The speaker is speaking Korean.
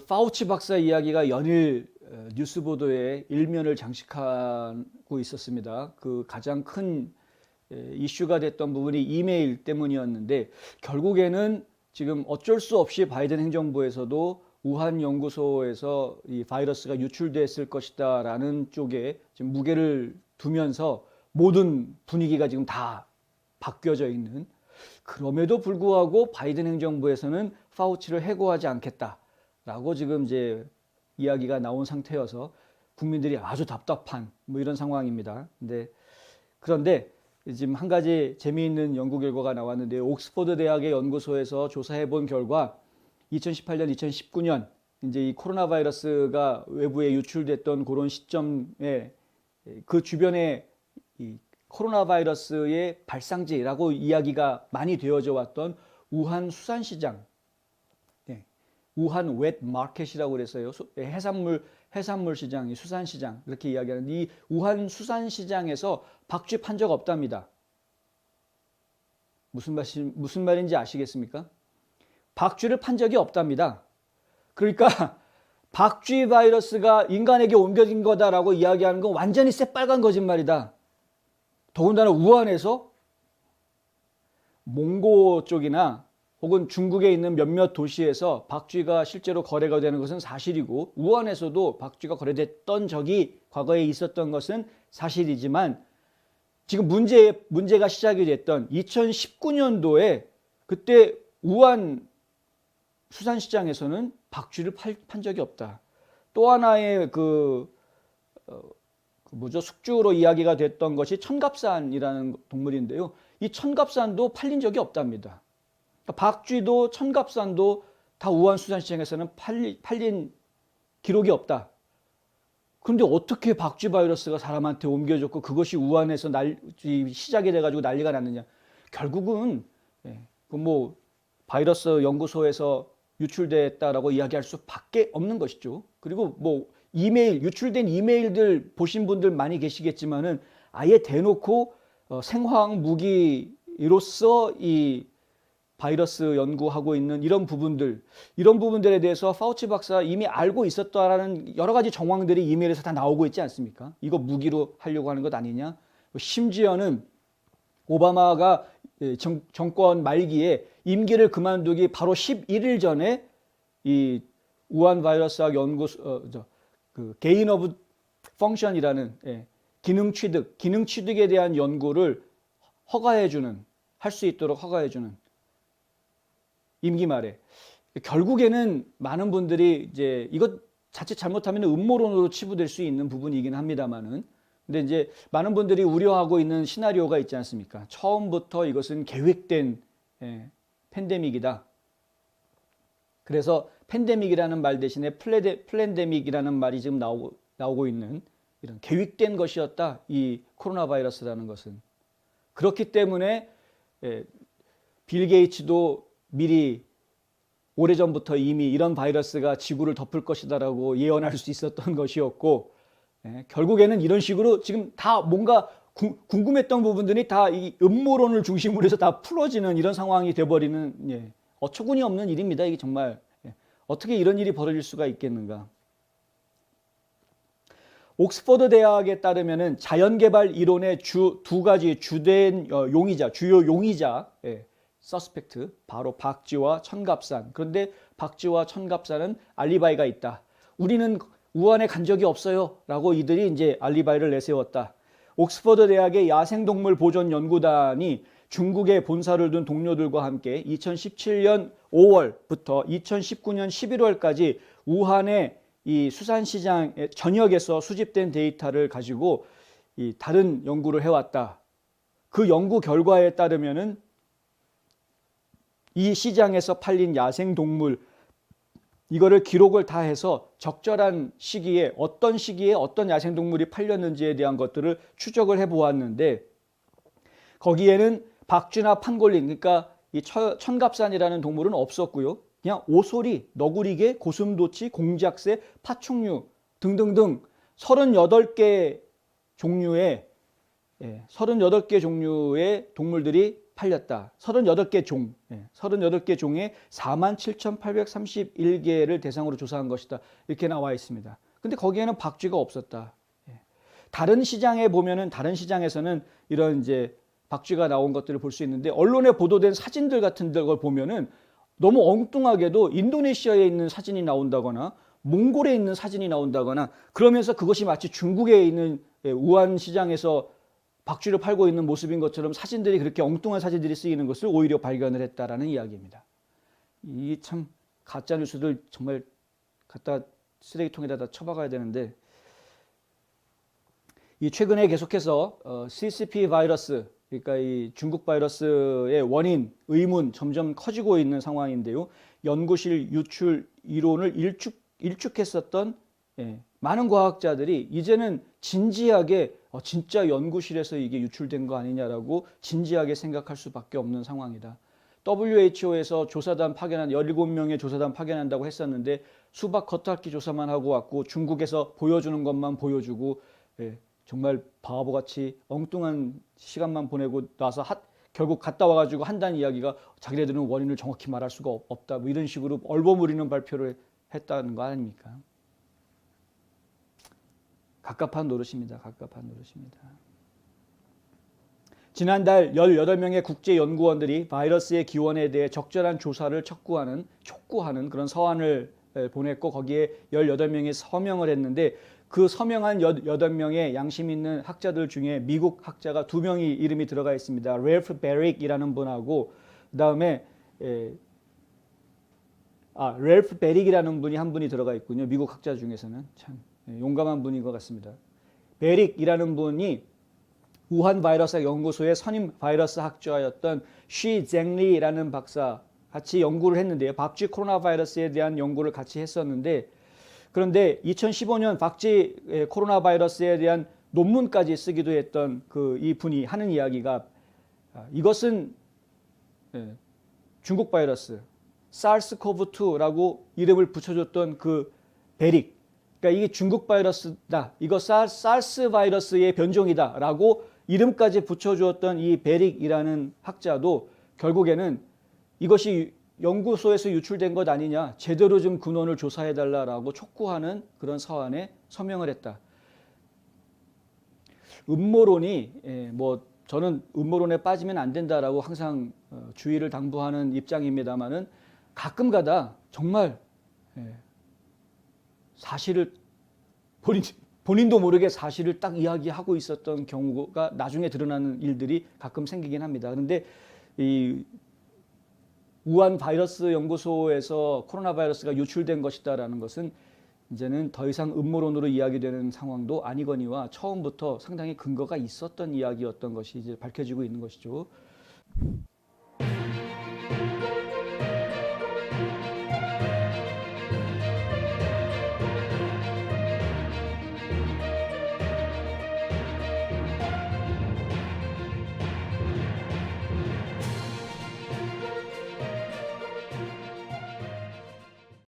파우치 박사 이야기가 연일 뉴스 보도에 일면을 장식하고 있었습니다. 그 가장 큰 이슈가 됐던 부분이 이메일 때문이었는데, 결국에는 지금 어쩔 수 없이 바이든 행정부에서도 우한 연구소에서 이 바이러스가 유출됐을 것이다 라는 쪽에 지금 무게를 두면서 모든 분위기가 지금 다 바뀌어져 있는, 그럼에도 불구하고 바이든 행정부에서는 파우치를 해고하지 않겠다라고 지금 이제 이야기가 나온 상태여서 국민들이 아주 답답한 뭐 이런 상황입니다. 그런데 지금 한 가지 재미있는 연구 결과가 나왔는데, 옥스퍼드 대학의 연구소에서 조사해 본 결과 2018년, 2019년 이제 이 코로나 바이러스가 외부에 유출됐던 그런 시점에 그 주변에 이 코로나 바이러스의 발상지라고 이야기가 많이 되어져 왔던 우한 수산시장, 우한 웻 마켓이라고 그랬어요. 해산물 시장, 수산시장 이렇게 이야기하는 이 우한 수산시장에서 박쥐 판 적 없답니다. 무슨 말인지 아시겠습니까? 박쥐를 판 적이 없답니다. 그러니까 박쥐 바이러스가 인간에게 옮겨진 거다라고 이야기하는 건 완전히 새빨간 거짓말이다. 더군다나 우한에서 몽고 쪽이나 혹은 중국에 있는 몇몇 도시에서 박쥐가 실제로 거래가 되는 것은 사실이고, 우한에서도 박쥐가 거래됐던 적이 과거에 있었던 것은 사실이지만, 지금 문제가 시작이 됐던 2019년도에 그때 우한 수산시장에서는 박쥐를 판 적이 없다. 또 하나의 숙주로 이야기가 됐던 것이 천갑산이라는 동물인데요. 이 천갑산도 팔린 적이 없답니다. 박쥐도 천갑산도 다 우한 수산시장에서는 팔린 기록이 없다. 그런데 어떻게 박쥐 바이러스가 사람한테 옮겨졌고 그것이 우한에서 시작이 돼가지고 난리가 났느냐. 결국은 바이러스 연구소에서 유출됐다라고 이야기할 수밖에 없는 것이죠. 그리고 유출된 이메일들 보신 분들 많이 계시겠지만은 아예 대놓고 생화학 무기로서 이 바이러스 연구하고 있는 이런 부분들에 대해서 파우치 박사 이미 알고 있었다라는 여러 가지 정황들이 이메일에서 다 나오고 있지 않습니까? 이거 무기로 하려고 하는 것 아니냐? 심지어는 오바마가 정권 말기에 임기를 그만두기 바로 11일 전에 이 우한 바이러스학 연구소 게인 오브 펑션이라는 기능 취득에 대한 연구를 할 수 있도록 허가해주는 임기 말에, 결국에는 많은 분들이 이제 이것 자칫 잘못하면 음모론으로 치부될 수 있는 부분이긴 합니다만은, 근데 이제 많은 분들이 우려하고 있는 시나리오가 있지 않습니까? 처음부터 이것은 계획된 팬데믹이다. 그래서 팬데믹이라는 말 대신에 플랜데믹이라는 말이 지금 나오고 있는, 이런 계획된 것이었다, 이 코로나 바이러스라는 것은. 그렇기 때문에 빌 게이츠도 미리 오래전부터 이미 이런 바이러스가 지구를 덮을 것이다라고 예언할 수 있었던 것이었고, 결국에는 이런 식으로 지금 다 뭔가 궁금했던 부분들이 다 이 음모론을 중심으로 해서 다 풀어지는 이런 상황이 돼버리는, 어처구니 없는 일입니다. 이게 정말 어떻게 이런 일이 벌어질 수가 있겠는가. 옥스퍼드 대학에 따르면은 자연개발 이론의 두 가지 주된 주요 용의자, 서스펙트, 바로 박쥐와 천갑산. 그런데 박쥐와 천갑산은 알리바이가 있다. 우리는 우한에 간 적이 없어요 라고 이들이 이제 알리바이를 내세웠다. 옥스퍼드 대학의 야생동물 보존 연구단이 중국에 본사를 둔 동료들과 함께 2017년 5월부터 2019년 11월까지 우한의 이 수산시장 전역에서 수집된 데이터를 가지고 다른 연구를 해왔다. 그 연구 결과에 따르면은 이 시장에서 팔린 야생동물, 이거를 기록을 다 해서 적절한 시기에 어떤 야생동물이 팔렸는지에 대한 것들을 추적을 해보았는데, 거기에는 박쥐나 판골린, 그러니까 이 천갑산이라는 동물은 없었고요. 그냥 오소리, 너구리개, 고슴도치, 공작새, 파충류 등등등 38개 종류의 동물들이 팔렸다. 38개 종, 38개 종에 47,831개를 대상으로 조사한 것이다. 이렇게 나와 있습니다. 근데 거기에는 박쥐가 없었다. 다른 시장에 보면은 다른 시장에서는 이런 이제 박쥐가 나온 것들을 볼 수 있는데 언론에 보도된 사진들 같은 걸 보면은 너무 엉뚱하게도 인도네시아에 있는 사진이 나온다거나 몽골에 있는 사진이 나온다거나 그러면서 그것이 마치 중국에 있는 우한 시장에서 박쥐를 팔고 있는 모습인 것처럼 사진들이 그렇게 엉뚱한 사진들이 쓰이는 것을 오히려 발견을 했다라는 이야기입니다. 이 참 가짜 뉴스들 정말 갖다 쓰레기통에다 다 처박아야 되는데 이 최근에 계속해서 CCP 바이러스 그러니까 이 중국 바이러스의 원인, 의문 점점 커지고 있는 상황인데요. 연구실 유출 이론을 일축했었던 많은 과학자들이 이제는 진지하게 진짜 연구실에서 이게 유출된 거 아니냐라고 진지하게 생각할 수밖에 없는 상황이다. WHO에서 조사단 파견한 17명의 조사단 파견한다고 했었는데 수박 겉핥기 조사만 하고 왔고 중국에서 보여주는 것만 보여주고 정말 바보같이 엉뚱한 시간만 보내고 나서 결국 갔다 와가지고 한다는 이야기가 자기네들은 원인을 정확히 말할 수가 없다. 뭐 이런 식으로 얼버무리는 발표를 했다는 거 아닙니까? 갑갑한 노릇입니다. 갑갑한 노릇입니다. 지난달 18명의 국제연구원들이 바이러스의 기원에 대해 적절한 조사를 촉구하는 그런 서한을 보냈고 거기에 18명이 서명을 했는데 그 서명한 8명의 양심 있는 학자들 중에 미국 학자가 2명이 이름이 들어가 있습니다. 렐프 베릭이라는 분하고 그다음에 렐프 베릭이라는 분이 한 분이 들어가 있군요. 미국 학자 중에서는 참 용감한 분인 것 같습니다. 베릭이라는 분이 우한 바이러스 연구소의 선임 바이러스 학자였던 쉬 쟁리라는 박사 같이 연구를 했는데요. 박쥐 코로나 바이러스에 대한 연구를 같이 했었는데 그런데 2015년 박쥐 코로나 바이러스에 대한 논문까지 쓰기도 했던 이 분이 하는 이야기가 이것은 중국 바이러스 사르스코브2라고 이름을 붙여줬던 그 베릭 그러니까 이게 중국 바이러스다. 이거 사르스 바이러스의 변종이다라고 이름까지 붙여주었던 이 베릭이라는 학자도 결국에는 이것이 연구소에서 유출된 것 아니냐. 제대로 좀 근원을 조사해달라고 촉구하는 그런 서한에 서명을 했다. 음모론이 저는 음모론에 빠지면 안 된다라고 항상 주의를 당부하는 입장입니다만은 가끔가다 정말 사실을 본인도 모르게 사실을 딱 이야기하고 있었던 경우가 나중에 드러나는 일들이 가끔 생기긴 합니다. 그런데 이 우한 바이러스 연구소에서 코로나 바이러스가 유출된 것이다라는 것은 이제는 더 이상 음모론으로 이야기되는 상황도 아니거니와 처음부터 상당히 근거가 있었던 이야기였던 것이 이제 밝혀지고 있는 것이죠.